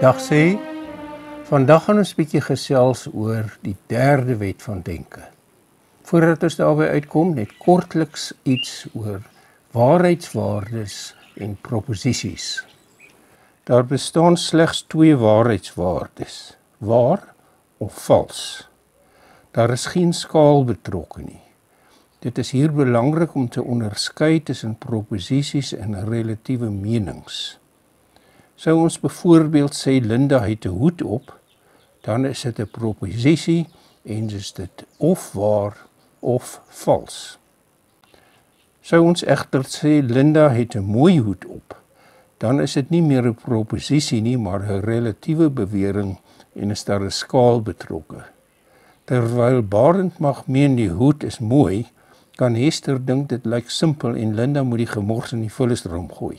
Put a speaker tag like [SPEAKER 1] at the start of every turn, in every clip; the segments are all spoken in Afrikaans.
[SPEAKER 1] Dag sê, vandag gaan ons 'n bietjie gesels oor die derde wet van denke. Voordat ons daarby uitkom, net kortliks iets oor waarheidswaardes en proposisies. Daar bestaan slegs 2 waarheidswaardes, waar of vals. Daar is geen skaal betrokke nie. Dit is hier belangrik om te onderskei tussen proposisies en relatiewe menings. Sou ons byvoorbeeld sê Linda het 'n hoed op, dan is dit 'n proposisie en is dit of waar of vals. Sou ons egter sê Linda het 'n mooi hoed op, dan is dit nie meer 'n proposisie nie, maar 'n relatiewe bewering en is daar 'n skaal betrokke. Terwyl Barend mag meen die hoed is mooi, kan Hester dink dit lyk simpel en Linda moet die gemors in die vullisdrom gooi.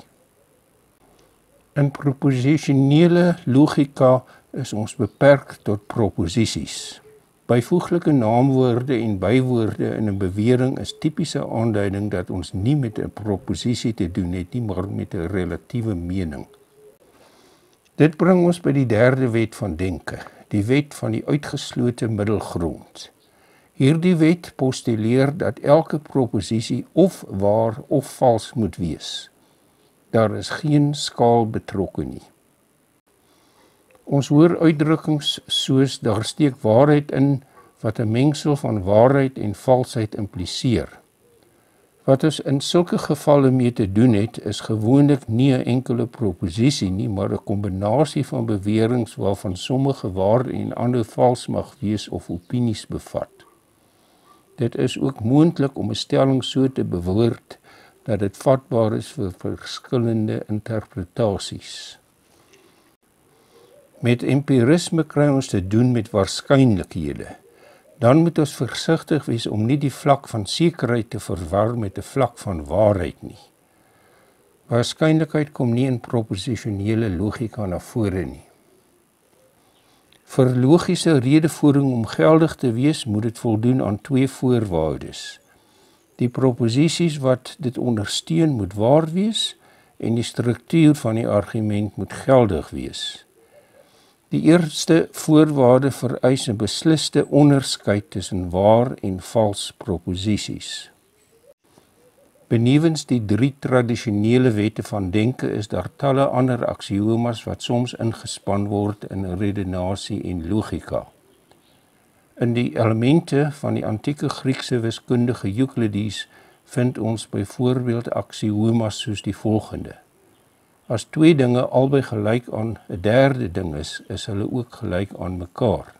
[SPEAKER 1] In proposisionele logika is ons beperk tot proposisies. Byvoeglike naamwoorde en bywoorde in 'n bewering is tipiese aanduiding dat ons nie met 'n proposisie te doen het nie, maar met 'n relatiewe mening. Dit bring ons by die derde wet van denke, die wet van die uitgeslote middelgrond. Hierdie wet postuleer dat elke proposisie of waar of vals moet wees. Daar is geen skaal betrokke nie. Ons hoor uitdrukkings soos daar steek waarheid in wat 'n mengsel van waarheid en valsheid impliseer. Wat ons in sulke gevalle mee te doen het, is gewoonlik nie 'n enkele proposisie nie, maar 'n kombinasie van beweringe waarvan sommige waar en ander vals mag wees of opinies bevat. Dit is ook moontlik om 'n stelling so te bewoord dat dit vatbaar is vir verskillende interpretasies. Met empirisme kry ons te doen met waarskynlikhede. Dan moet ons versigtig wees om nie die vlak van sekerheid te verwar met 'n vlak van waarheid nie. Waarskynlikheid kom nie in proposisionele logika na vore nie. Vir logiese redevoering om geldig te wees, moet dit voldoen aan 2 voorwaardes. Die proposisies wat dit ondersteun moet waar wees en die struktuur van die argument moet geldig wees. Die eerste voorwaarde vereis 'n besliste onderskeid tussen waar en vals proposisies. Benewens die 3 tradisionele wette van denke is daar talle ander aksiomas wat soms ingespan word in redenasie en logika. In die elemente van die antieke Griekse wiskundige Euclides vind ons byvoorbeeld aksiomas soos die volgende. As 2 dinge albei gelyk aan 'n derde ding is hulle ook gelyk aan mekaar.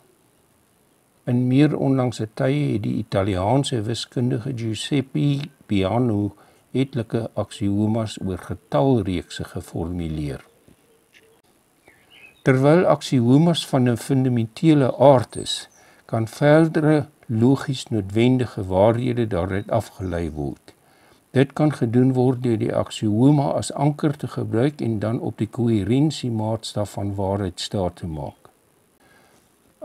[SPEAKER 1] In meer onlangse tye het die Italiaanse wiskundige Giuseppe Peano etlike aksiomas oor getalreekse geformuleer. Terwyl aksiomas van 'n fundamentele aard is, kan verdere logies noodwendige waarhede daaruit afgelei word. Dit kan gedoen word deur die aksioma as anker te gebruik en dan op die koherentiemaatstaf van waarheid staat te maak.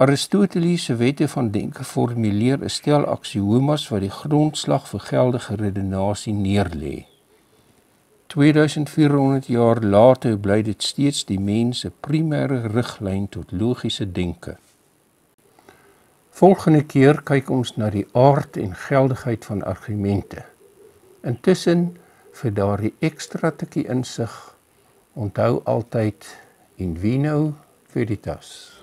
[SPEAKER 1] Aristoteles se wette van denke formuleer 'n stel aksiomas wat die grondslag vir geldige redenasie neerlê. 2400 jaar later bly dit steeds die mens se primêre riglyn tot logiese denke. Volgende keer kyk ons na die aard en geldigheid van argumente. Intussen, vir daardie ekstra tikkie insig, onthou altyd in vino veritas.